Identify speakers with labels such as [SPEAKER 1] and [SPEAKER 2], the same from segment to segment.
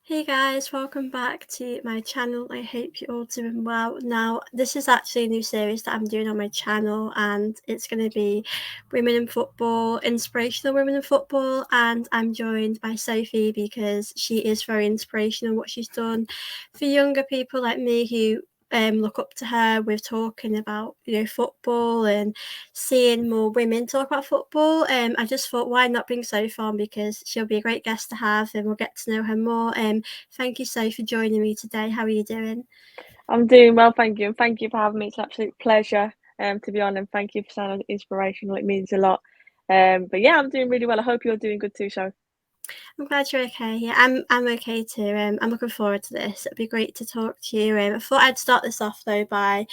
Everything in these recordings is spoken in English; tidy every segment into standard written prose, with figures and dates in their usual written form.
[SPEAKER 1] Hey guys, welcome back to my channel. I hope you're all doing well. Now, this is actually a new series that I'm doing on my channel, and it's going to be Women in Football, Inspirational Women in Football. And I'm joined by Sophie because she is very inspirational what she's done for younger people like me who look up to her with talking about football and seeing more women talk about football. I just thought, why not bring Sophie on, because she'll be a great guest to have and we'll get to know her more. Thank you, Sophie, for joining me today. How are you doing?
[SPEAKER 2] I'm doing well, thank you, and thank you for having me. It's an absolute pleasure to be on, and thank you for sounding inspirational. It means a lot. But yeah, I'm doing really well. I hope you're doing good too, so.
[SPEAKER 1] I'm glad you're okay. Yeah, I'm okay too. I'm looking forward to this. It'd be great to talk to you. I thought I'd start this off though by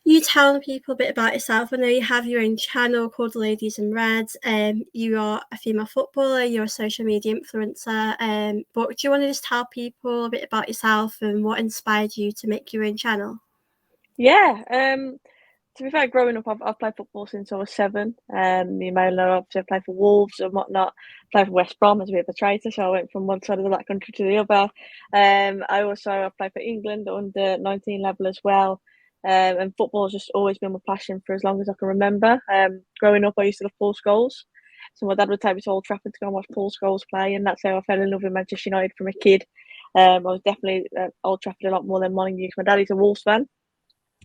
[SPEAKER 1] you telling people a bit about yourself. I know you have your own channel called Ladies in Red. You are a female footballer. You're a social media influencer. But do you want to just tell people a bit about yourself and what inspired you to make your own channel?
[SPEAKER 2] Yeah, to be fair, growing up, I've played football since I was 7. You may know, obviously, I played for Wolves and whatnot. Played for West Brom as a bit of a traitor, so I went from one side of the black country to the other. I played for England under 19 level as well. And football's just always been my passion for as long as I can remember. Growing up, I used to love Paul Scholes. So my dad would take me to Old Trafford to go and watch Paul Scholes play, and that's how I fell in love with Manchester United from a kid. I was definitely at Old Trafford a lot more than Molineux. My daddy's a Wolves fan.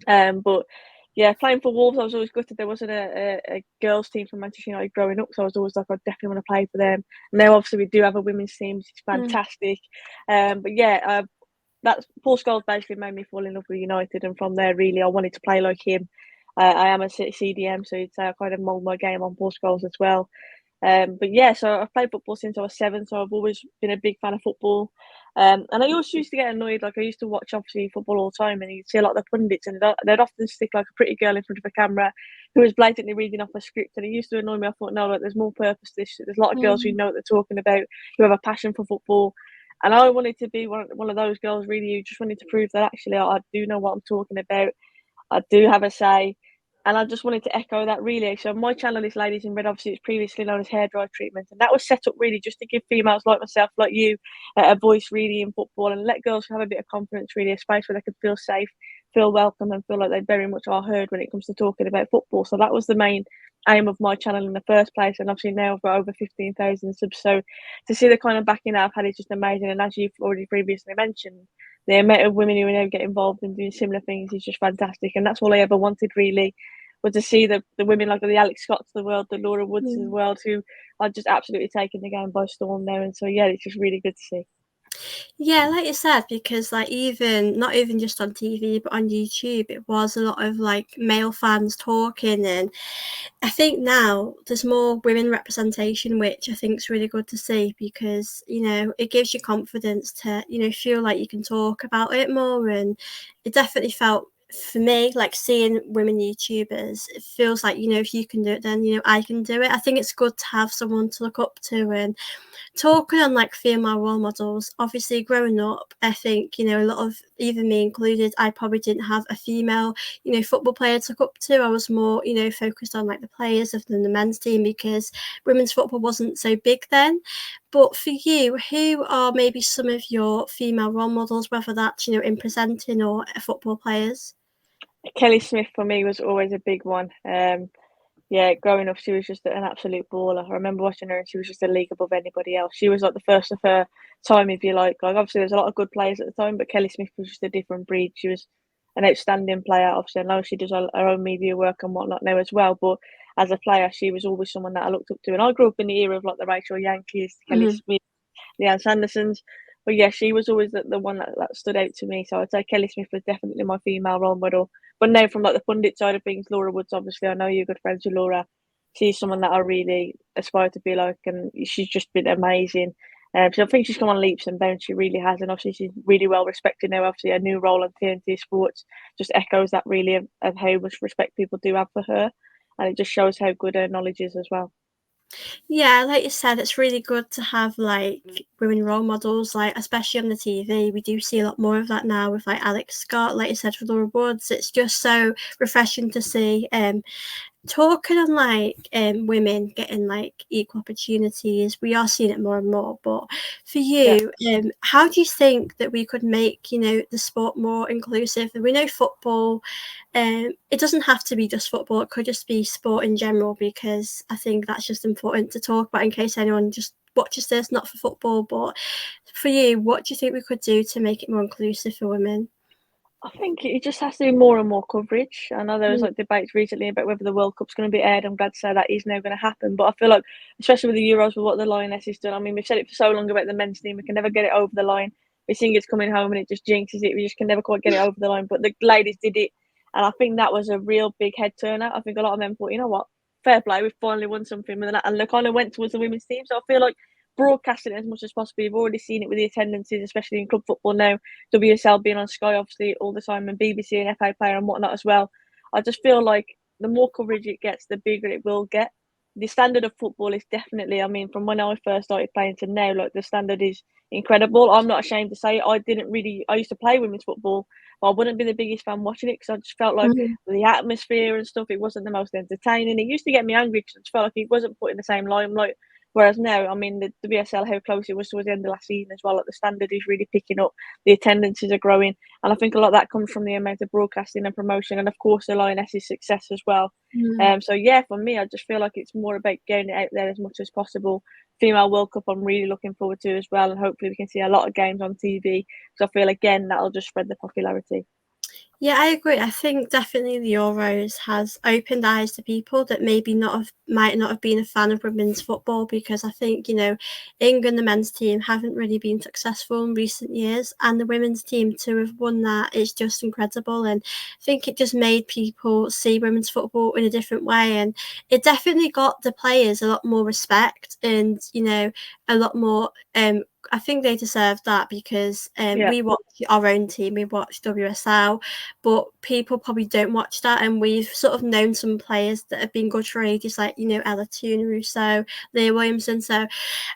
[SPEAKER 2] But yeah, playing for Wolves, I was always gutted there wasn't a girls' team from Manchester United growing up, so I was always like, I definitely want to play for them. And now, obviously, we do have a women's team, which is
[SPEAKER 1] Mm.
[SPEAKER 2] fantastic. But yeah, that's Paul Scholes basically made me fall in love with United, and from there, really, I wanted to play like him. I am a CDM, so you'd say I kind of mould my game on Paul Scholes as well. But yeah, so I've played football since I was 7, so I've always been a big fan of football. And I also used to get annoyed, like I used to watch obviously football all the time, and you'd see a lot of the pundits, and they'd often stick like a pretty girl in front of a camera who was blatantly reading off a script, and it used to annoy me. I thought, no, like there's more purpose to this. There's a lot of girls who
[SPEAKER 1] Mm.
[SPEAKER 2] know what they're talking about, who have a passion for football. And I wanted to be one of those girls, really, who just wanted to prove that actually I do know what I'm talking about. I do have a say. And I just wanted to echo that really. So my channel is Ladies in Red. Obviously, it's previously known as Hair Dry Treatment, and that was set up really just to give females like myself, like you, a voice really in football, and let girls have a bit of confidence, really, a space where they can feel safe, feel welcome, and feel like they very much are heard when it comes to talking about football. So that was the main aim of my channel in the first place, and obviously now I've got over 15,000 subs. So to see the kind of backing that I've had is just amazing. And as you've already previously mentioned, the amount of women who now get involved in doing similar things is just fantastic. And that's all I ever wanted, really, was to see the women like the Alex Scotts of the world, the Laura Woods of the
[SPEAKER 1] Mm.
[SPEAKER 2] world, who are just absolutely taking the game by storm now. And so, yeah, it's just really good to see.
[SPEAKER 1] Yeah, like you said, because like even not even just on TV but on YouTube, it was a lot of like male fans talking, and I think now there's more women representation, which I think is really good to see because it gives you confidence to feel like you can talk about it more, and it definitely felt for me like seeing women YouTubers. It feels like if you can do it, then I can do it. I think it's good to have someone to look up to, and talking on like female role models, obviously growing up, I think, a lot of, even me included, I probably didn't have a female, football player to look up to. I was more, focused on like the players of the men's team because women's football wasn't so big then. But for you, who are maybe some of your female role models, whether that's, in presenting or football players?
[SPEAKER 2] Kelly Smith for me was always a big one. Yeah, growing up, she was just an absolute baller. I remember watching her, and she was just a league above anybody else. She was like the first of her time, if you like. Like obviously, there's a lot of good players at the time, but Kelly Smith was just a different breed. She was an outstanding player. Obviously, I know she does her own media work and whatnot now as well. But as a player, she was always someone that I looked up to. And I grew up in the era of like the Rachel Yankees, Kelly
[SPEAKER 1] Mm-hmm.
[SPEAKER 2] Smith, Leanne Sandersons. But yeah, she was always the one that stood out to me. So I'd say Kelly Smith was definitely my female role model. But now, from like the pundit side of things, Laura Woods, obviously, I know you're good friends with Laura. She's someone that I really aspire to be like, and she's just been amazing. So I think she's come on leaps and bounds. She really has, and obviously she's really well respected now. Obviously, her new role on TNT Sports just echoes that really of how much respect people do have for her, and it just shows how good her knowledge is as well.
[SPEAKER 1] Yeah, like you said, it's really good to have like women role models, like especially on the TV. We do see a lot more of that now with like Alex Scott, like you said, for Laura Woods. It's just so refreshing to see. talking on like women getting like equal opportunities, we are seeing it more and more. But for
[SPEAKER 2] Yeah.
[SPEAKER 1] you, how do you think that we could make, you know, the sport more inclusive? We know football, it doesn't have to be just football, it could just be sport in general, because I think that's just important to talk about in case anyone just watches this, not for football. But for you, what do you think we could do to make it more inclusive for women?
[SPEAKER 2] I think it just has to be more and more coverage. I know there was
[SPEAKER 1] Mm,
[SPEAKER 2] like debates recently about whether the World Cup's going to be aired. I'm glad to say that is now going to happen. But I feel like, especially with the Euros, with what the Lionesses done, I mean, we've said it for so long about the men's team, we can never get it over the line. We think it's coming home and it just jinxes it. We just can never quite get it over the line. But the ladies did it. And I think that was a real big head turner. I think a lot of men thought, you know what, fair play, we've finally won something. And they kind of went towards the women's team. So I feel like broadcasting it as much as possible. You've already seen it with the attendances, especially in club football now. WSL being on Sky obviously all the time, and BBC and FA Player and whatnot as well. I just feel like the more coverage it gets, the bigger it will get. The standard of football is definitely, I mean, from when I first started playing to now, like the standard is incredible. I'm not ashamed to say it. I used to play women's football, but I wouldn't be the biggest fan watching it because I just felt like
[SPEAKER 1] mm,
[SPEAKER 2] the atmosphere and stuff, it wasn't the most entertaining. It used to get me angry because I just felt like it wasn't put in the same limelight. Whereas now, I mean, the WSL, how close it was towards the end of last season as well, like the standard is really picking up, the attendances are growing, and I think a lot of that comes from the amount of broadcasting and promotion, and of course the Lionesses' success as well.
[SPEAKER 1] mm.
[SPEAKER 2] So yeah, for me, I just feel like it's more about getting it out there as much as possible. Female World Cup, I'm really looking forward to as well, and hopefully we can see a lot of games on TV. So I feel again that'll just spread the popularity.
[SPEAKER 1] Yeah, I agree. I think definitely the Euros has opened eyes to people that maybe might not have been a fan of women's football, because I think, you know, England, the men's team, haven't really been successful in recent years, and the women's team to have won that is just incredible. And I think it just made people see women's football in a different way, and it definitely got the players a lot more respect, and, you know, a lot more I think they deserve that, because
[SPEAKER 2] Yeah.
[SPEAKER 1] we watch our own team, we watch WSL, but people probably don't watch that. And we've sort of known some players that have been good for ages, like, you know, Ella Toon, Russo, Leah Williamson. So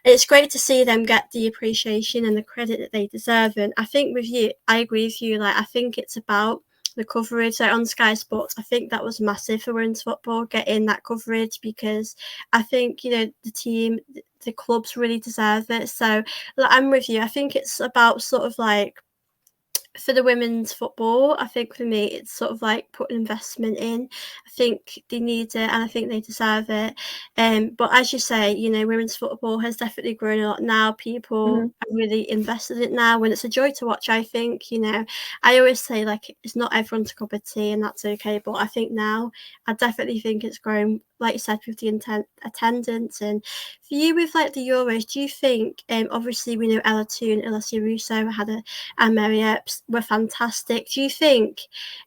[SPEAKER 1] it's great to see them get the appreciation and the credit that they deserve. And I think with you, I agree with you. Like, I think it's about the coverage. So on Sky Sports, I think that was massive for women's football, getting that coverage, because I think, you know, the team, the clubs really deserve it. So like, I'm with you. I think it's about sort of like, for the women's football, I think for me, it's sort of like putting investment in. I think they need it, and I think they deserve it. But as you say, you know, women's football has definitely grown a lot now. People
[SPEAKER 2] Hmm.
[SPEAKER 1] are really invested in it now, and it's a joy to watch. I think, you know, I always say like it's not everyone's cup of tea, and that's okay. But I think now, I definitely think it's grown, like you said, with the attendance. And for you, with like the Euros, do you think? Obviously, we know Ella Toon, Alessia Russo had a and Mary Earps were fantastic. Do you think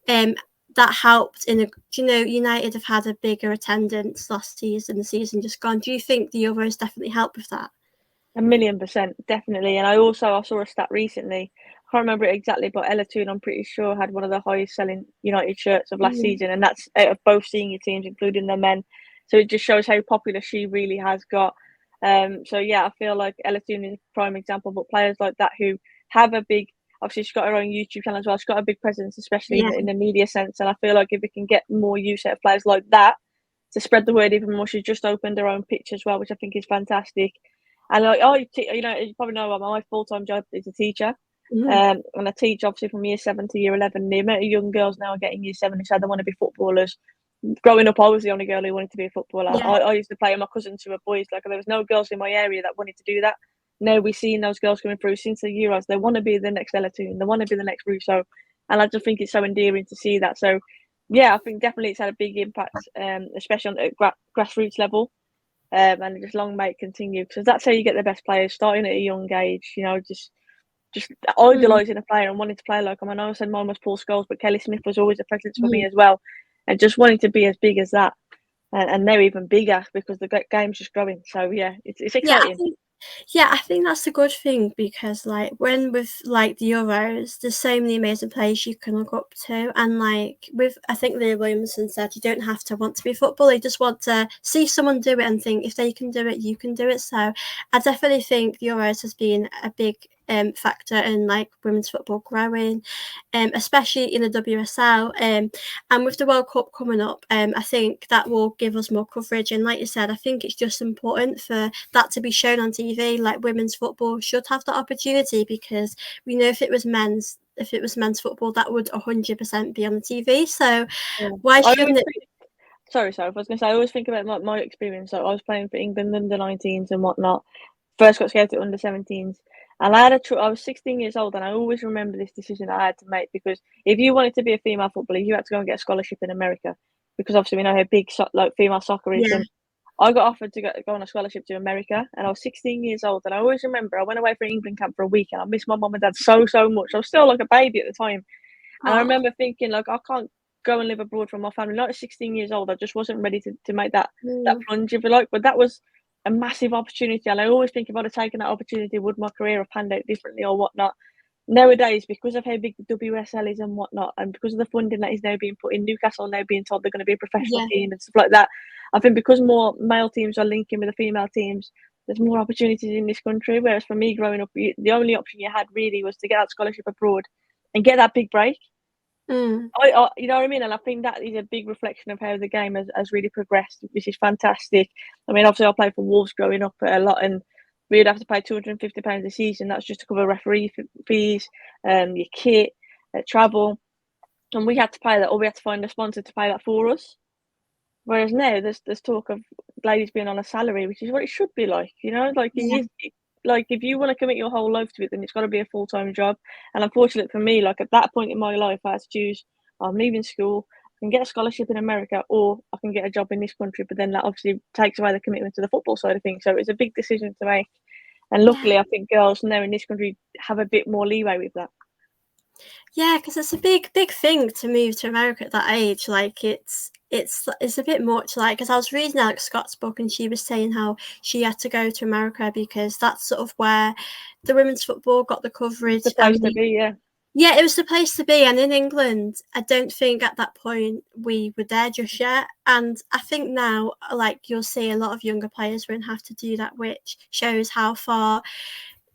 [SPEAKER 1] um, that helped in a, do you know, United have had a bigger attendance last season, the season just gone. Do you think the Euros definitely helped with that?
[SPEAKER 2] 1,000,000%, definitely. And I saw a stat recently. I can't remember it exactly, but Ella Toon, I'm pretty sure, had one of the highest selling United shirts of last
[SPEAKER 1] Mm,
[SPEAKER 2] season, and that's out of both senior teams, including the men. So it just shows how popular she really has got. So yeah, I feel like Ella Toon is a prime example, but players like that who have a big, obviously she's got her own YouTube channel as well. She's got a big presence, especially
[SPEAKER 1] yeah.
[SPEAKER 2] in the media sense. And I feel like if we can get more use out of players like that to spread the word even more, she's just opened her own pitch as well, which I think is fantastic. And like, you know, you probably know my full time job is a teacher,
[SPEAKER 1] Mm,
[SPEAKER 2] and I teach obviously from year 7 to year 11. The amount of young girls now are getting year 7 who said they want to be footballers. Growing up, I was the only girl who wanted to be a footballer.
[SPEAKER 1] yeah.
[SPEAKER 2] I used to play with my cousins who were boys. Like there was no girls in my area that wanted to do that. Now we're seeing those girls coming through since the Euros. They want to be the next Ella Toon. They want to be the next Russo, and I just think it's so endearing to see that. So, yeah, I think definitely it's had a big impact, especially on the grassroots level. And just long may it continue because that's how you get the best players starting at a young age. You know, just
[SPEAKER 1] Mm,
[SPEAKER 2] idolising a player and wanting to play like him. I know I said mine was Paul Scholes, but Kelly Smith was always a presence for me
[SPEAKER 1] mm.
[SPEAKER 2] as well, and just wanting to be as big as that, and now even bigger because the game's just growing. So yeah, it's
[SPEAKER 1] Yeah, I
[SPEAKER 2] exciting.
[SPEAKER 1] think Yeah, I think that's a good thing, because like when with like the Euros, there's so many amazing players you can look up to, and like with, I think Leah Williamson said, you don't have to want to be a footballer, you just want to see someone do it and think if they can do it, you can do it. So I definitely think the Euros has been a big factor in like women's football growing, especially in the WSL. And with the World Cup coming up, I think that will give us more coverage. And like you said, I think it's just important for that to be shown on TV. Like women's football should have that opportunity, because we know if it was men's football, that would 100% be on the TV. So why shouldn't it?
[SPEAKER 2] Sorry, I was going to say, I always think about my experience. So I was playing for England under 19s and whatnot. First got scouted under 17s. And I was 16 years old, and I always remember this decision I had to make, because if you wanted to be a female footballer, you had to go and get a scholarship in America, because obviously we know how big female soccer is.
[SPEAKER 1] Yeah.
[SPEAKER 2] And I got offered to go on a scholarship to America, and I was 16 years old. And I always remember I went away for an England camp for a week, and I missed my mum and dad so much. I was still like a baby at the time. And I remember thinking, like, I can't go and live abroad from my family. Not at 16 years old, I just wasn't ready to make that plunge, if you like. But that was a massive opportunity, and I always think if I'd have taken that opportunity, would my career have panned out differently or whatnot? Nowadays, because of how big the WSL is and whatnot, and because of the funding that is now being put in, Newcastle now being told they're going to be a professional team and stuff like that, I think because more male teams are linking with the female teams, there's more opportunities in this country. Whereas for me growing up, the only option you had really was to get that scholarship abroad and get that big break. You know what I mean? And I think that is a big reflection of how the game has really progressed, which is fantastic. I mean, obviously I played for Wolves growing up a lot, and we'd have to pay £250 a season. That's just to cover referee fees, your kit, travel. And we had to pay that, or we had to find a sponsor to pay that for us. Whereas now there's talk of ladies being on a salary, which is what it should be like, you know? Like it is, like if you want to commit your whole life to it, then it's got to be a full-time job. And unfortunately for me, like at that point in my life, I had to choose: I'm leaving school, I can get a scholarship in America, or I can get a job in this country. But then that obviously takes away the commitment to the football side of things. So it's a big decision to make. And luckily, I think girls now in this country have a bit more leeway with that.
[SPEAKER 1] Yeah, because it's a big thing to move to America at that age. Like it's a bit much. Like, because I was reading Alex Scott's book, and she was saying how she had to go to America because that's sort of where the women's football got the coverage.
[SPEAKER 2] It's the place to be, yeah.
[SPEAKER 1] Yeah, it was the place to be. And in England, I don't think at that point we were there just yet. And I think now, like, you'll see a lot of younger players won't have to do that, which shows how far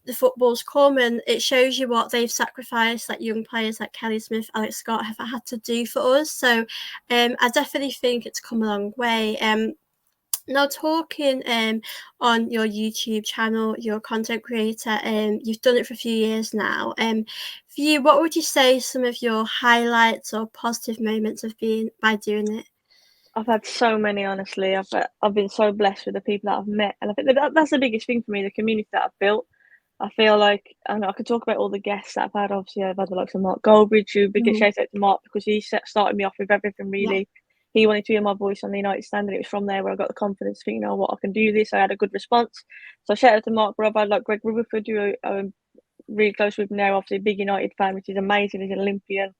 [SPEAKER 1] the football's come, and it shows you what they've sacrificed, like young players like Kelly Smith, Alex Scott have had to do for us. So I definitely think it's come a long way. Now, talking on your YouTube channel, you're a content creator, you've done it for a few years now. For you, what would you say some of your highlights or positive moments have been by doing it?
[SPEAKER 2] I've had so many, honestly. I've been so blessed with the people that I've met, and I think that's the biggest thing for me, the community that I've built. I feel like, and I could talk about all the guests that I've had. Obviously, I've had the likes of Mark Goldbridge, who big shout out to Mark, because he started me off with everything, really. He wanted to hear my voice on the United Stand, and it was from there where I got the confidence to think, you know what, I can do this. I had a good response. So shout out to Mark. But I've had like Greg Rutherford, who I'm really close with now, obviously a big United fan, which is amazing. He's an Olympian.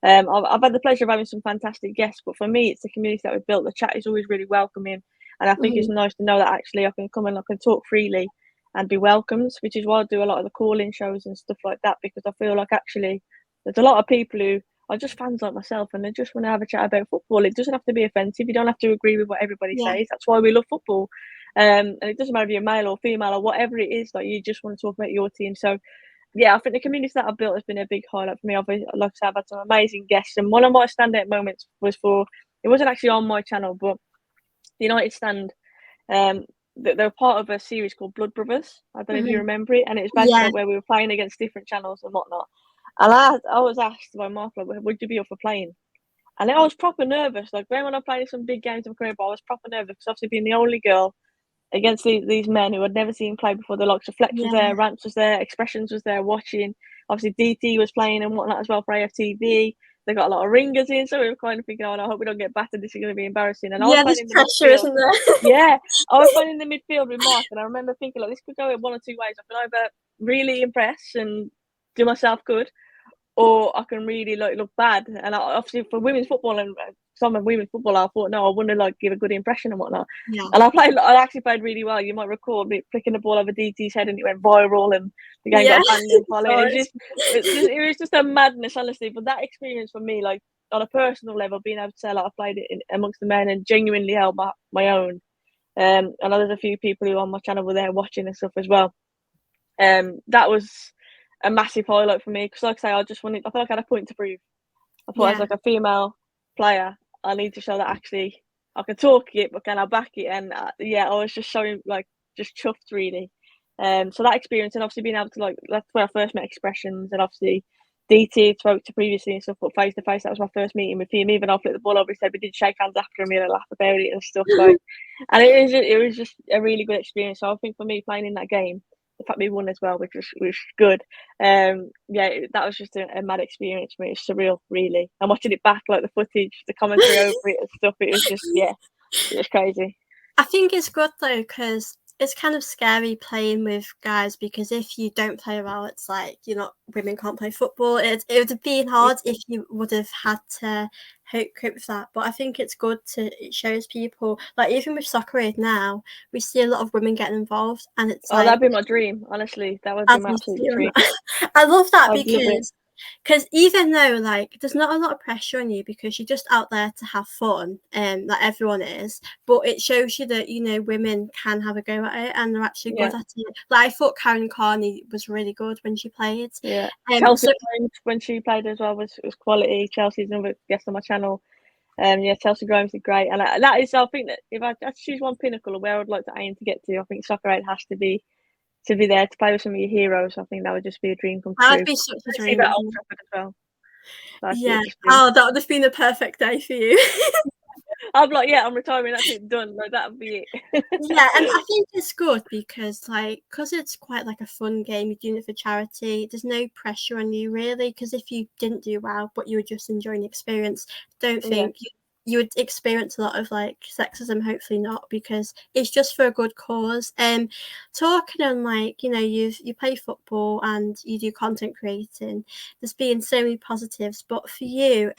[SPEAKER 2] I've had the pleasure of having some fantastic guests, but for me, it's the community that we've built. The chat is always really welcoming, and I think it's nice to know that actually I can come and I can talk freely and be welcomed, which is why I do a lot of the call-in shows and stuff like that, because I feel like actually there's a lot of people who are just fans like myself, and they just want to have a chat about football. It doesn't have to be offensive. You don't have to agree with what everybody says. That's why we love football. And it doesn't matter if you're male or female or whatever it is, like you just want to talk about your team. So yeah, I think the community that I've built has been a big highlight for me. Like I said, I've had some amazing guests, and one of my standout moments was it wasn't actually on my channel, but the United Stand, they're part of a series called Blood Brothers. I don't know if you remember it, and it was basically like where we were playing against different channels and whatnot. And I was asked by Mark, like, would you be up for playing? And then I was proper nervous. Like when I played some big games of career, but I was proper nervous because obviously being the only girl against these men who had never seen play before. The likes of Flex was there, Rance was there, Expressions was there watching. Obviously DT was playing and whatnot as well for AFTV. They got a lot of ringers in, so we were kind of thinking, oh, I hope we don't get battered. This is going to be embarrassing. And I was playing in the
[SPEAKER 1] pressure,
[SPEAKER 2] midfield.
[SPEAKER 1] isn't there?
[SPEAKER 2] Yeah, I was playing in the midfield with Mark, and I remember thinking, like, this could go in one or two ways. I can either really impress and do myself good, or I can really look bad. And obviously for women's football and some of women's football, I thought, no, I want to give a good impression and whatnot. And I actually played really well. You might recall me flicking the ball over DT's head and it went viral, and the game got banned and following. It was just a madness, honestly. But that experience for me, like on a personal level, being able to say like I played it amongst the men and genuinely held my own. I know there's a few people who on my channel were there watching and stuff as well. That was a massive highlight for me because, like I say, I feel like I had a point to prove. I thought as
[SPEAKER 1] Yeah.
[SPEAKER 2] like a female player, I need to show that actually I can talk it, but can I back it? And yeah, I was just showing like just chuffed really. So that experience and obviously being able to like that's where I first met Expressions and obviously DT spoke to previously and stuff, but face to face that was my first meeting with him. Even though I flipped the ball over his head, we did shake hands after and we had a laugh about it and stuff like. And it was just a really good experience. So I think for me playing in that game, the fact we won as well, which was good. Yeah, that was just a mad experience for me. It's surreal, really. And watching it back, like the footage, the commentary over it and stuff, it was just it was crazy.
[SPEAKER 1] I think it's good though because it's kind of scary playing with guys because if you don't play well, it's like you're not women can't play football. It would have been hard if you would have had to cope with that. But I think it's good it shows people like even with soccer aid now, we see a lot of women getting involved, and it's
[SPEAKER 2] Oh,
[SPEAKER 1] like
[SPEAKER 2] that'd be my dream. Honestly, that would be
[SPEAKER 1] as
[SPEAKER 2] my
[SPEAKER 1] you
[SPEAKER 2] absolute
[SPEAKER 1] see,
[SPEAKER 2] dream.
[SPEAKER 1] I love that
[SPEAKER 2] I'd love it.
[SPEAKER 1] because even though like there's not a lot of pressure on you because you're just out there to have fun, like everyone is, but it shows you that women can have a go at it and they're actually
[SPEAKER 2] Yeah,
[SPEAKER 1] good at it. Like I thought Karen Carney was really good when she played.
[SPEAKER 2] yeah. Chelsea
[SPEAKER 1] So
[SPEAKER 2] Grimes, when she played as well was quality. Chelsea's another guest on my channel. Yeah, Chelsea Grimes did great, and that is I think that if I had to choose one pinnacle of where I'd like to aim to get to, I think Soccer Aid has to be there to play with some of your heroes. I think that would just be a dream come
[SPEAKER 1] that would
[SPEAKER 2] true.
[SPEAKER 1] be such a
[SPEAKER 2] Especially
[SPEAKER 1] dream,
[SPEAKER 2] at Old
[SPEAKER 1] wouldn't it?
[SPEAKER 2] Trafford as well. Like it
[SPEAKER 1] Yeah.
[SPEAKER 2] would just be.
[SPEAKER 1] Oh, that would have been the perfect day for you.
[SPEAKER 2] I'm like, yeah, I'm retiring. That's it, done. Like that would be it.
[SPEAKER 1] Yeah, and I think it's good because it's quite like a fun game, you're doing it for charity, there's no pressure on you really, because if you didn't do well, but you were just enjoying the experience, don't
[SPEAKER 2] Yeah.
[SPEAKER 1] think you would experience a lot of like sexism, hopefully not, because it's just for a good cause. Talking on like, you play football and you do content creating, there's been so many positives, but for you,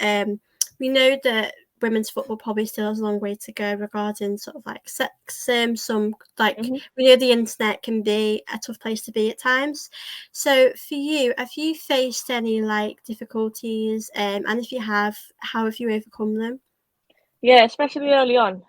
[SPEAKER 1] we know that women's football probably still has a long way to go regarding sort of like sexism. Some like
[SPEAKER 2] Hmm.
[SPEAKER 1] we know the internet can be a tough place to be at times. So for you, have you faced any like difficulties? And if you have, how have you overcome them?
[SPEAKER 2] Yeah, especially early on.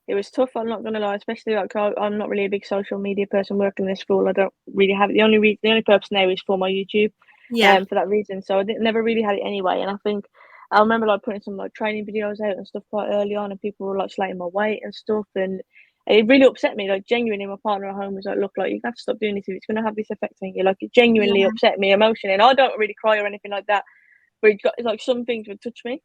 [SPEAKER 2] It was tough. I'm not gonna lie, especially like I'm not really a big social media person working in this school. I don't really have it. The only purpose now is for my YouTube,
[SPEAKER 1] Yeah.
[SPEAKER 2] for that reason. So never really had it anyway. And I think I remember like putting some like training videos out and stuff quite early on, and people were like slating my weight and stuff, and it really upset me. Like genuinely, my partner at home was like, "Look, like you have to stop doing this if it's gonna have this effect on you." Like it genuinely
[SPEAKER 1] Yeah.
[SPEAKER 2] upset me emotionally, and I don't really cry or anything like that, but it's like some things would touch me.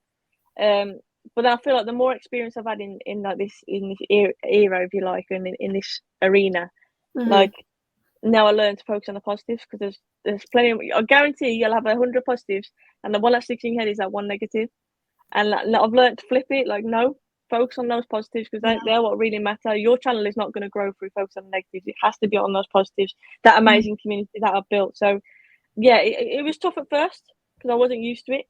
[SPEAKER 2] Um, but then I feel like the more experience I've had in like this era, if you like, and in this arena,
[SPEAKER 1] Hmm.
[SPEAKER 2] like now I learn to focus on the positives because there's plenty. I guarantee you'll have 100 positives, and the one that sticks in your head is that one negative. And I've learned to flip it. Like no, focus on those positives because
[SPEAKER 1] Yeah.
[SPEAKER 2] they're what really matter. Your channel is not going to grow through focus on the negatives. It has to be on those positives. That
[SPEAKER 1] Mhm.
[SPEAKER 2] amazing community that I've built. So yeah, it was tough at first because I wasn't used to it.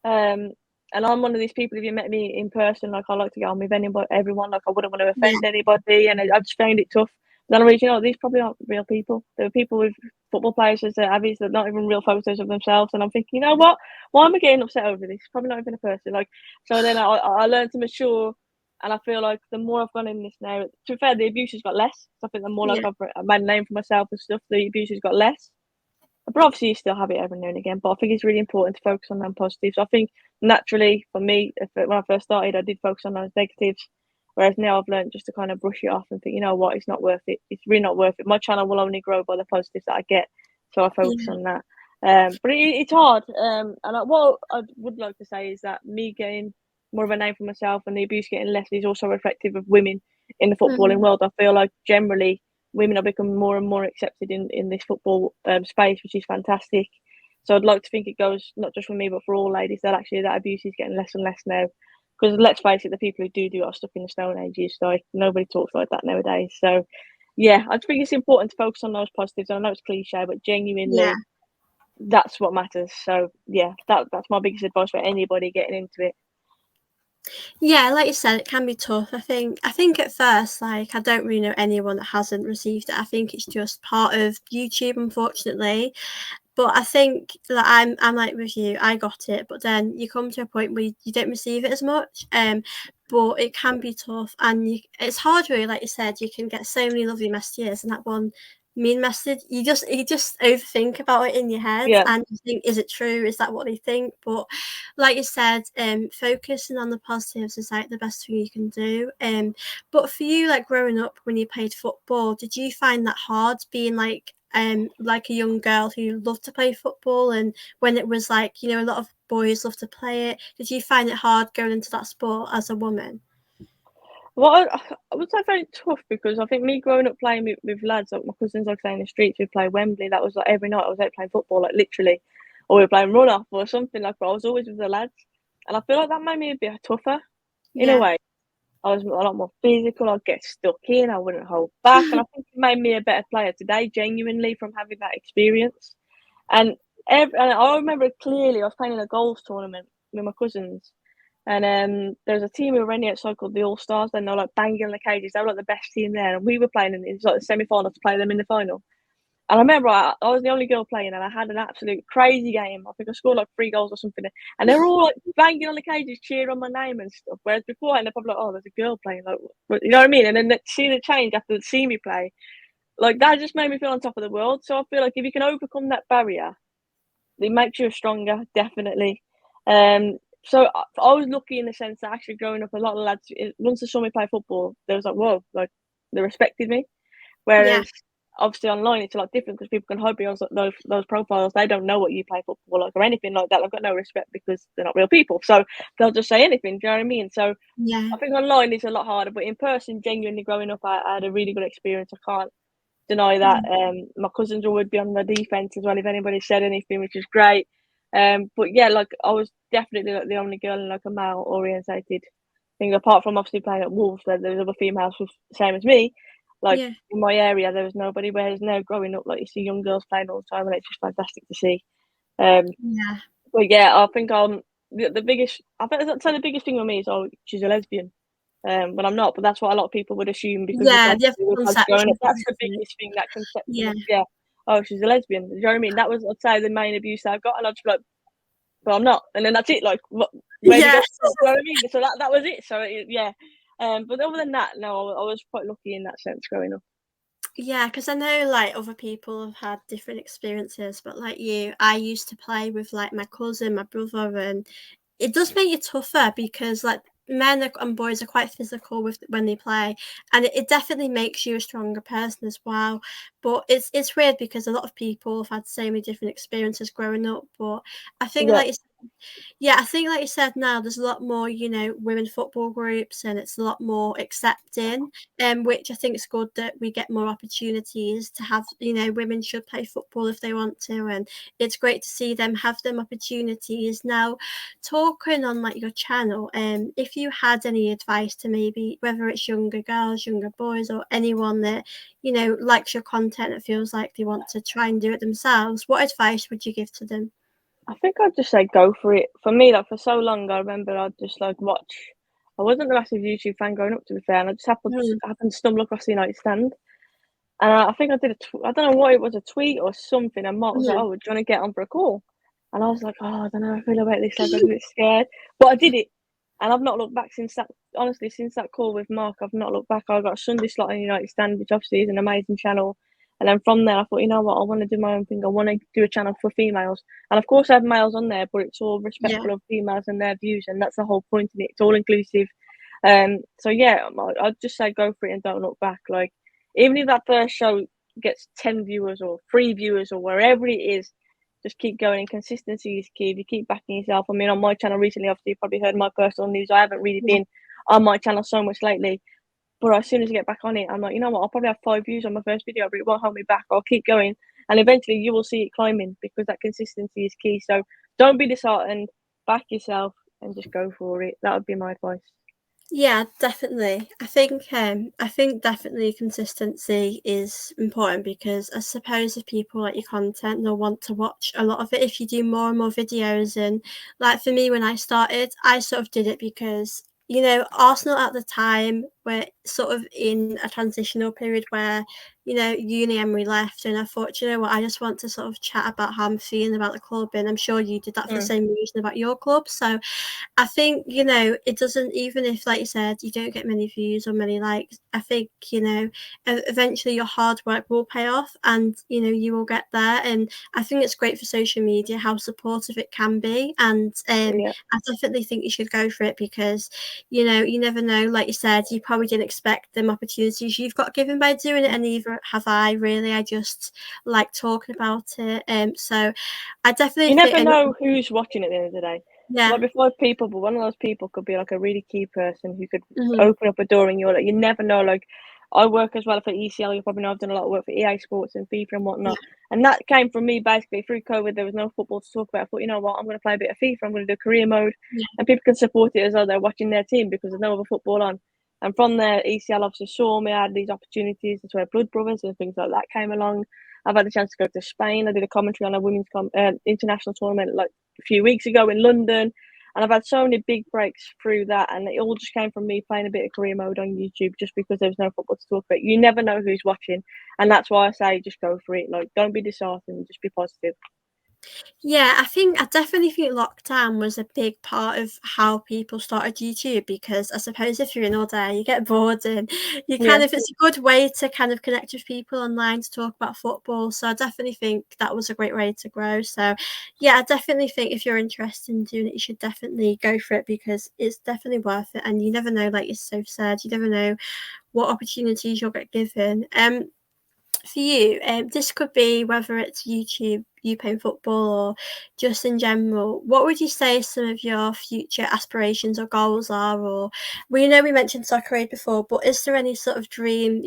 [SPEAKER 2] Um, and I'm one of these people. If you met me in person, like I like to get on with anybody, everyone. Like I wouldn't want to
[SPEAKER 1] Yeah.
[SPEAKER 2] offend anybody, and I just found it tough. Then I realized, these probably aren't real people. There are people with football players as their abbies that not even real photos of themselves. And I'm thinking, you know what? Why am I getting upset over this? Probably not even a person. Like so. Then I learned to mature, and I feel like the more I've gone in this now, to be fair, the abuse has got less. So I think the more like
[SPEAKER 1] Yeah.
[SPEAKER 2] I've made a name for myself and stuff, the abuse has got less. But obviously, you still have it every now and again. But I think it's really important to focus on them positives. I think naturally, for me, when I first started, I did focus on those negatives. Whereas now I've learned just to kind of brush it off and think, you know what, it's not worth it. It's really not worth it. My channel will only grow by the positives that I get. So I focus
[SPEAKER 1] Yeah.
[SPEAKER 2] on that. But it's hard. What I would like to say is that me getting more of a name for myself and the abuse getting less is also reflective of women in the footballing
[SPEAKER 1] Mhm.
[SPEAKER 2] world. I feel like generally women are becoming more and more accepted in this football space, which is fantastic. So I'd like to think it goes not just for me, but for all ladies, that actually that abuse is getting less and less now. Because let's face it, the people who do are stuck in the stone ages. Like nobody talks like that nowadays. So yeah, I think it's important to focus on those positives. I know it's cliche, but
[SPEAKER 1] Yeah.
[SPEAKER 2] genuinely, that's what matters. So yeah, that's my biggest advice for anybody getting into it.
[SPEAKER 1] Yeah, like you said, it can be tough. I think at first, like I don't really know anyone that hasn't received it. I think it's just part of YouTube, unfortunately. But I think that I'm like with you, I got it, but then you come to a point where you don't receive it as much. But it can be tough, and it's hard really, like you said, you can get so many lovely messages, and that one mean message. You just overthink about it in your head,
[SPEAKER 2] Yeah.
[SPEAKER 1] and you think, is it true? Is that what they think? But like you said, focusing on the positives is like the best thing you can do. But for you, like growing up when you played football, did you find that hard being like a young girl who loved to play football, and when it was like, a lot of boys love to play it, did you find it hard going into that sport as a woman?
[SPEAKER 2] Well, I would say very tough because I think me growing up playing with lads, like my cousins, like say in the streets, we play Wembley. That was like every night I was out playing football, like literally, or we were playing run off or something like. But I was always with the lads, and I feel like that made me a bit tougher in a
[SPEAKER 1] Yeah.
[SPEAKER 2] way. I was a lot more physical. I'd get stuck in. I wouldn't hold back, and I think it made me a better player today, genuinely from having that experience. And and I remember it clearly. I was playing in a goals tournament with my cousins, and there was a team who were running outside called the All Stars. Then they were like banging on the cages. They were like the best team there, and we were playing. And it was like the semi final to play them in the final. And I remember I was the only girl playing, and I had an absolute crazy game. I think I scored like 3 goals or something, and they were all like banging on the cages, cheering on my name and stuff. Whereas before, and they're probably like, "Oh, there's a girl playing," like, you know what I mean? And then see the change after they see me play, like that just made me feel on top of the world. So I feel like if you can overcome that barrier, it makes you stronger, definitely. So I was lucky in the sense that actually growing up, a lot of lads, once they saw me play football, they was like, "Whoa!" Like they respected me.
[SPEAKER 1] Yeah.
[SPEAKER 2] Whereas obviously online, it's a lot different because people can hide behind those profiles. They don't know what you play football like or anything like that. They've got no respect because they're not real people. So they'll just say anything. Do you know what I mean? So
[SPEAKER 1] Yeah.
[SPEAKER 2] I think online is a lot harder, but in person, genuinely growing up, I had a really good experience. I can't deny that.
[SPEAKER 1] Mm.
[SPEAKER 2] My cousins would be on the defense as well if anybody said anything, which is great. But yeah, like I was definitely like the only girl in like a male orientated thing, apart from obviously playing at Wolves, where there was other females with the same as me. Like
[SPEAKER 1] Yeah.
[SPEAKER 2] in my area, there was nobody. Whereas now, growing up, like you see young girls playing all the time, and it's just fantastic to see. Um,
[SPEAKER 1] Yeah.
[SPEAKER 2] but yeah, I think the biggest. I think I'd say the biggest thing with me is, oh, she's a lesbian. But I'm not. But that's what a lot of people would assume because we've
[SPEAKER 1] Yeah,
[SPEAKER 2] gone
[SPEAKER 1] the other
[SPEAKER 2] through with us growing
[SPEAKER 1] conception,
[SPEAKER 2] up. That's the
[SPEAKER 1] isn't it?
[SPEAKER 2] biggest thing, that conception
[SPEAKER 1] Yeah.
[SPEAKER 2] of, yeah, oh, she's a lesbian. Do you know what I mean? That was, I'd say, the main abuse that I got, and I'd just be like, but I'm not. And then that's it. Like, what, where do you go
[SPEAKER 1] Yeah.
[SPEAKER 2] from? Do you know what I mean? So that was it. So yeah. But other than that, no, I was quite lucky in that sense growing up.
[SPEAKER 1] Yeah, because I know like other people have had different experiences, but like you, I used to play with like my cousin, my brother, and it does make you tougher because like and boys are quite physical with when they play, and it definitely makes you a stronger person as well. But it's weird because a lot of people have had so many different experiences growing up. But I think
[SPEAKER 2] Yeah.
[SPEAKER 1] like yeah, I think like you said now, there's a lot more, women football groups and it's a lot more accepting, which I think is good that we get more opportunities to have, women should play football if they want to, and it's great to see them have them opportunities. Now, talking on like your channel, if you had any advice to maybe whether it's younger girls, younger boys, or anyone that, likes your content and feels like they want to try and do it themselves, what advice would you give to them?
[SPEAKER 2] I think I'd just say go for it. For me, like for so long, I remember I'd just like watch. I wasn't a massive YouTube fan growing up, to be fair, and I just
[SPEAKER 1] Mm,
[SPEAKER 2] happened to stumble across the United Stand. And I think I did I don't know what it was, a tweet or something. And Mark was like,
[SPEAKER 1] mm.
[SPEAKER 2] "Oh, do you want to get on for a call?" And I was like, "Oh, I don't know how I feel about this. Like, I was a bit scared." But I did it. And I've not looked back since that. Honestly, since that call with Mark, I've not looked back. I got a Sunday slot on United Stand, which obviously is an amazing channel. And then from there, I thought, you know what, I want to do my own thing. I want to do a channel for females. And of course, I have males on there, but it's all
[SPEAKER 1] Yeah.
[SPEAKER 2] respectful of females and their views. And that's the whole point in it. It's all inclusive. So yeah, I'd just say go for it and don't look back. Like, even if that first show gets 10 viewers or 3 viewers or wherever it is, just keep going. Consistency is key. If you keep backing yourself. I mean, on my channel recently, obviously, you probably heard my personal news. I haven't really
[SPEAKER 1] Yeah.
[SPEAKER 2] been on my channel so much lately. But as soon as I get back on it, I'm like, you know what? I'll probably have 5 views on my first video, but it won't hold me back. I'll keep going. And eventually you will see it climbing because that consistency is key. So don't be disheartened. Back yourself and just go for it. That would be my advice.
[SPEAKER 1] Yeah, definitely. I think definitely consistency is important because I suppose if people like your content, they'll want to watch a lot of it if you do more and more videos. And like for me, when I started, I sort of did it because Arsenal at the time were sort of in a transitional period where uni Emery left, and I thought, what, I just want to sort of chat about how I'm feeling about the club, and I'm sure you did that for the
[SPEAKER 2] Mm.
[SPEAKER 1] same reason about your club. So I think, it doesn't, even if, like you said, you don't get many views or many likes, I think, eventually your hard work will pay off, and, you will get there. And I think it's great for social media, how supportive it can be. And
[SPEAKER 2] Yeah.
[SPEAKER 1] I definitely think you should go for it because, you never know. Like you said, you probably didn't expect them opportunities you've got given by doing it, and neither have I really. I just like talking about it. So I definitely
[SPEAKER 2] You
[SPEAKER 1] think,
[SPEAKER 2] never
[SPEAKER 1] and
[SPEAKER 2] know who's watching at the end of the day.
[SPEAKER 1] yeah,
[SPEAKER 2] Might be 5 people, but one of those people could be like a really key person who could
[SPEAKER 1] mhm,
[SPEAKER 2] open up a door in your life. You never know. Like, I work as well for ECL. You probably know I've done a lot of work for EA Sports and FIFA and
[SPEAKER 1] yeah,
[SPEAKER 2] whatnot. And that came from me basically through COVID. There was no football to talk about. I thought, you know what, I'm going to play a bit of FIFA. I'm going to do career mode,
[SPEAKER 1] yeah,
[SPEAKER 2] and people can support it as though they're watching their team because there's no other football on. And from there, ECL obviously saw me. I had these opportunities. That's where Blood Brothers and things like that came along. I've had the chance to go to Spain. I did a commentary on a women's international tournament like a few weeks ago in London. And I've had so many big breaks through that. And it all just came from me playing a bit of career mode on YouTube just because there was no football to talk about. You never know who's watching. And that's why I say just go for it. Like, don't be disheartened, just be positive.
[SPEAKER 1] yeah. I definitely think lockdown was a big part of how people started YouTube, because I suppose if you're in all day, you get bored, and you kind
[SPEAKER 2] Yeah.
[SPEAKER 1] of it's a good way to kind of connect with people online to talk about football. So I definitely think that was a great way to grow. So yeah, I definitely think if you're interested in doing it, you should definitely go for it because it's definitely worth it. And you never know, like you so said, you never know what opportunities you'll get given. For you, this could be whether it's YouTube, you playing football, or just in general. What would you say some of your future aspirations or goals are? Or we mentioned soccer aid before, but is there any sort of dream,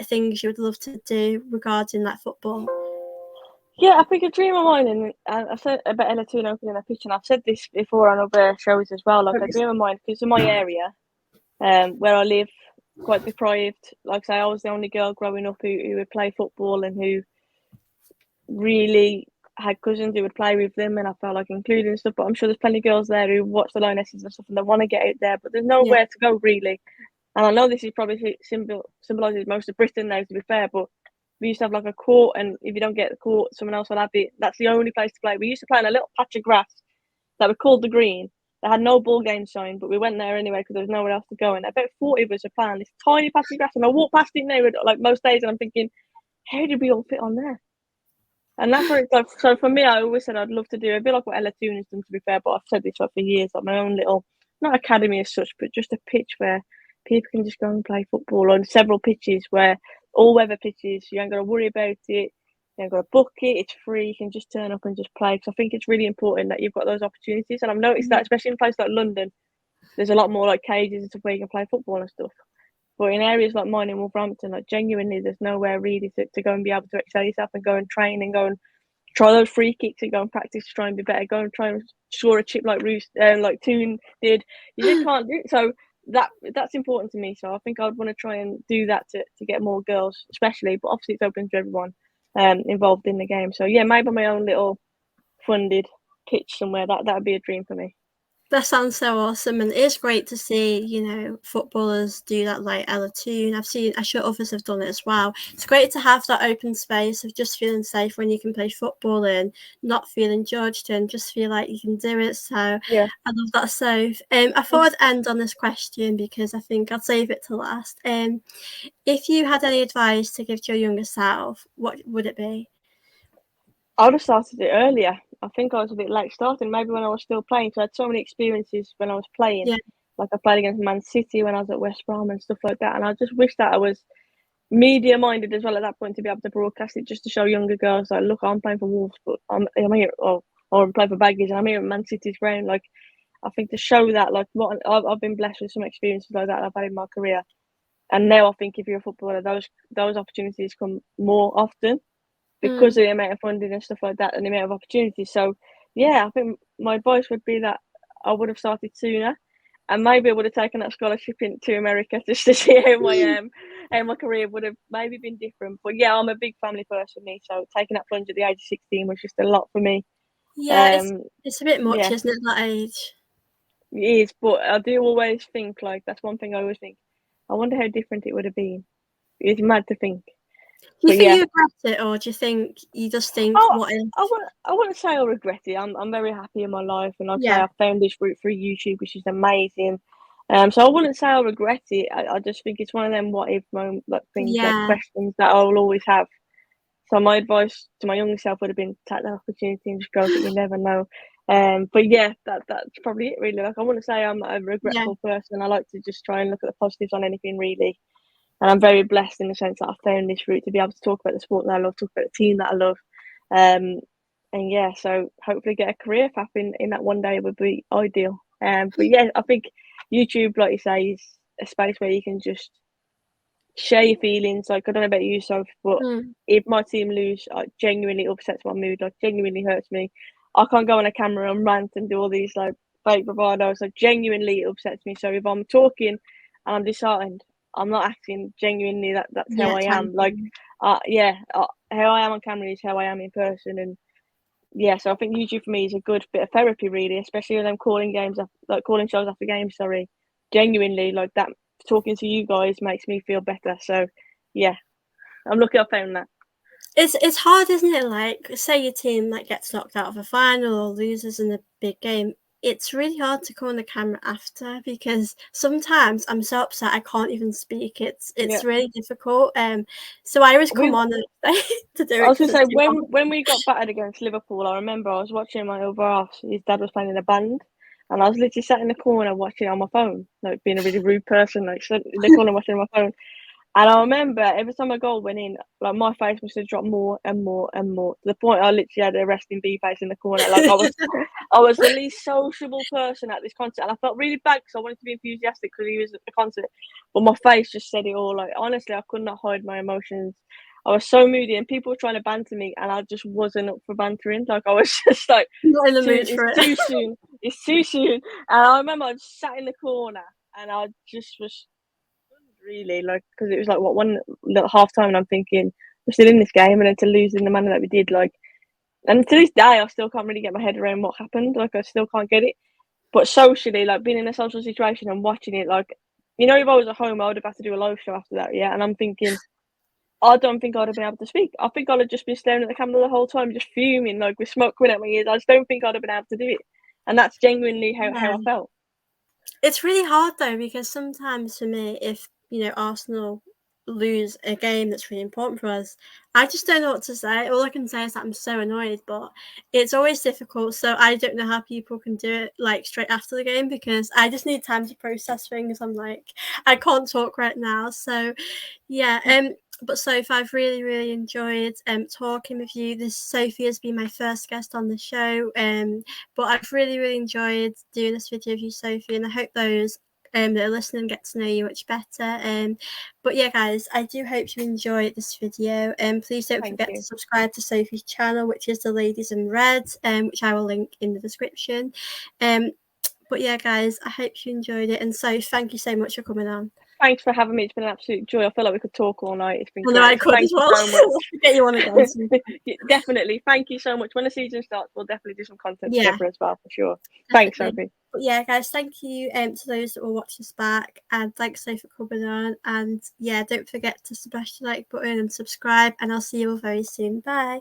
[SPEAKER 1] things you would love to do regarding that football?
[SPEAKER 2] Yeah, I think a dream of mine, and I've said about Ella Toon opening a pitch, and I've said this before on other shows as well. Like, a dream of mine, because in my area, where I live, quite deprived. Like I say, I was the only girl growing up who would play football and who really had cousins who would play with them, and I felt like included and stuff. But I'm sure there's plenty of girls there who watch the Lionesses and stuff, and they want to get out there, but there's
[SPEAKER 1] Yeah,
[SPEAKER 2] nowhere to go really. And I know this is probably symbolises most of Britain now, to be fair, but we used to have like a court, and if you don't get the court, someone else will have it. That's the only place to play. We used to play on a little patch of grass that we called the green. They had no ball game sign, but we went there anyway because there was nowhere else to go. And about 40 of us were playing this tiny patch of grass, and I walk past it now, like most days, and I'm thinking, how did we all fit on there? And that's where it's like. So for me, I always said I'd love to do a bit like what Ella Toon has done, to be fair. But I've said this for years, like my own little, not academy as such, but just a pitch where people can just go and play football on several pitches, where all weather pitches. You ain't got to worry about it. You ain't got to book it. It's free. You can just turn up and just play. Because I think it's really important that you've got those opportunities. And I've noticed that, especially in a place like London, there's a lot more like cages and stuff where you can play football and stuff. But in areas like mine in Wolverhampton, like genuinely, there's nowhere really to go and be able to excel yourself and go and train and go and try those free kicks and go and practice to try and be better. Go and try and score a chip like like Toon did. You just can't do it. So that's important to me. So I think I'd want to try and do that to get more girls, especially. But obviously, it's open to everyone involved in the game. So yeah, maybe my own little funded pitch somewhere. That would be a dream for me.
[SPEAKER 1] that sounds so awesome, and it's great to see, footballers do that like Ella Toon. I'm sure others have done it as well. It's great to have that open space of just feeling safe when you can play football and not feeling judged and just feel like you can do it. So
[SPEAKER 2] Yeah.
[SPEAKER 1] I love that. So I thought I'd end on this question because I think I'd save it to last. If you had any advice to give to your younger self, what would it be?
[SPEAKER 2] I would have started it earlier. I think I was a bit late starting, maybe when I was still playing. So I had so many experiences when I was playing.
[SPEAKER 1] Yeah,
[SPEAKER 2] Like, I played against Man City when I was at West Brom and stuff like that. And I just wish that I was media minded as well at that point to be able to broadcast it, just to show younger girls like, look, I'm playing for Wolves, but I'm here, or I'm playing for Baggies, and I'm here at Man City's ground. Like, I think to show that, like, what I've been blessed with some experiences like that I've had in my career. And now I think if you're a footballer, those opportunities come more often because
[SPEAKER 1] mm,
[SPEAKER 2] of the amount of funding and stuff like that and the amount of opportunities. So yeah, I think my advice would be that I would have started sooner, and maybe I would have taken that scholarship into America just to see how my career would have maybe been different. But yeah, I'm a big family person, me, so taking that plunge at the age of 16 was just a lot for me.
[SPEAKER 1] yeah,
[SPEAKER 2] Um,
[SPEAKER 1] it's a bit much,
[SPEAKER 2] yeah,
[SPEAKER 1] isn't it, that age?
[SPEAKER 2] it is. But I do always think, like, that's one thing I always think. I wonder how different it would have been. It's mad to think.
[SPEAKER 1] Do you
[SPEAKER 2] But
[SPEAKER 1] think
[SPEAKER 2] yeah,
[SPEAKER 1] you regret it, or do you think you just think,
[SPEAKER 2] Oh,
[SPEAKER 1] what if?
[SPEAKER 2] I wouldn't say I regret it. I'm very happy in my life, and like I say,
[SPEAKER 1] Yeah,
[SPEAKER 2] I found this route through YouTube, which is amazing. So I wouldn't say I regret it. I just think it's one of them what if moment, like things, like
[SPEAKER 1] Yeah.
[SPEAKER 2] questions that I'll always have. So my advice to my younger self would have been take that opportunity and just go for it. You never know. But yeah, that's probably it really. Like I wouldn't say I'm a
[SPEAKER 1] Yeah.
[SPEAKER 2] regretful person. I like to just try and look at the positives on anything really. And I'm very blessed in the sense that I found this route to be able to talk about the sport that I love, talk about the team that I love. Um, and yeah, so hopefully get a career path in that one day would be ideal. But yeah, I think YouTube, like you say, is a space where you can just share your feelings. Like I don't know about you, Soph, but
[SPEAKER 1] Mm.
[SPEAKER 2] if my team lose, it genuinely upsets my mood. Like genuinely hurts me. I can't go on a camera and rant and do all these like fake bravados. Like genuinely it upsets me. So if I'm talking and I'm disheartened, I'm not acting genuinely. That's how
[SPEAKER 1] Yeah,
[SPEAKER 2] I am. Like,
[SPEAKER 1] totally.
[SPEAKER 2] yeah, how I am on camera is how I am in person. And yeah, so I think YouTube for me is a good bit of therapy, really, especially when I'm calling games, like calling shows after games. Sorry, genuinely, like that. Talking to you guys makes me feel better. So, yeah, I'm lucky I found that.
[SPEAKER 1] It's hard, isn't it? Like, say your team like gets knocked out of a final or loses in a big game. It's really hard to come on the camera after because sometimes I'm so upset I can't even speak.
[SPEAKER 2] Yeah,
[SPEAKER 1] It's really difficult. So I always
[SPEAKER 2] we.
[SPEAKER 1] come on to do
[SPEAKER 2] I
[SPEAKER 1] it
[SPEAKER 2] was
[SPEAKER 1] because
[SPEAKER 2] gonna say
[SPEAKER 1] it's too hard.
[SPEAKER 2] when we got battered against Liverpool, I remember I was watching my other half. His dad was playing in a band, and I was literally sat in the corner watching it on my phone, like being a really rude person, like sat in the corner watching on my phone. And I remember every time a goal went in, like my face must have dropped more and more and more to the point I literally had a resting bee face in the corner. Like I was the least sociable person at this concert, and I felt really bad because I wanted to be enthusiastic because he was at the concert, but my face just said it all. Like honestly, I could not hide my emotions. I was so moody, and people were trying to banter me, and I just wasn't up for bantering. Like I was just like,
[SPEAKER 1] Not in the
[SPEAKER 2] too,
[SPEAKER 1] mood
[SPEAKER 2] it's
[SPEAKER 1] for it.
[SPEAKER 2] too soon, it's too soon. And I remember I just sat in the corner, and I just was really like because it was like what one little half time, and I'm thinking we're still in this game, and then to lose in the manner that we did, like, and to this day I still can't really get my head around what happened. Like I still can't get it. But socially, like being in a social situation and watching it, like if I was at home, I would have had to do a live show after that. Yeah, and I'm thinking. I don't think I'd have been able to speak. I think I'd have just been staring at the camera the whole time, just fuming, like with smoke coming out my ears. I just don't think I'd have been able to do it. And that's genuinely how I
[SPEAKER 1] Yeah.
[SPEAKER 2] felt.
[SPEAKER 1] It's really hard though because sometimes for me, if Arsenal lose a game that's really important for us, I just don't know what to say. All I can say is that I'm so annoyed, but it's always difficult. So I don't know how people can do it like straight after the game because I just need time to process things. I'm like, I can't talk right now. So yeah, but Sophie, I've really, really enjoyed talking with you. This Sophie has been my first guest on the show. But I've really, really enjoyed doing this video with you, Sophie, and I hope those that are listening get to know you much better. But yeah, guys, I do hope you enjoyed this video. Please don't
[SPEAKER 2] Thank
[SPEAKER 1] forget to
[SPEAKER 2] you.
[SPEAKER 1] subscribe to Sophie's channel, which is the Ladies in Red, which I will link in the description. But yeah, guys, I hope you enjoyed it. And so, thank you so much for coming on.
[SPEAKER 2] Thanks for having me. It's been an absolute joy. I feel like we could talk all night. It's been
[SPEAKER 1] I know I
[SPEAKER 2] great. So
[SPEAKER 1] could as
[SPEAKER 2] thank you
[SPEAKER 1] well.
[SPEAKER 2] so much.
[SPEAKER 1] I'll get you on again soon.
[SPEAKER 2] Definitely. Thank you so much. When the season starts, we'll definitely do some content
[SPEAKER 1] Yeah,
[SPEAKER 2] together as well, for sure. Thanks,
[SPEAKER 1] definitely.
[SPEAKER 2] Sophie.
[SPEAKER 1] But yeah, guys, thank you to those that will watch us back, and thanks so for coming on. And yeah, don't forget to smash the like button and subscribe, and I'll see you all very soon. Bye.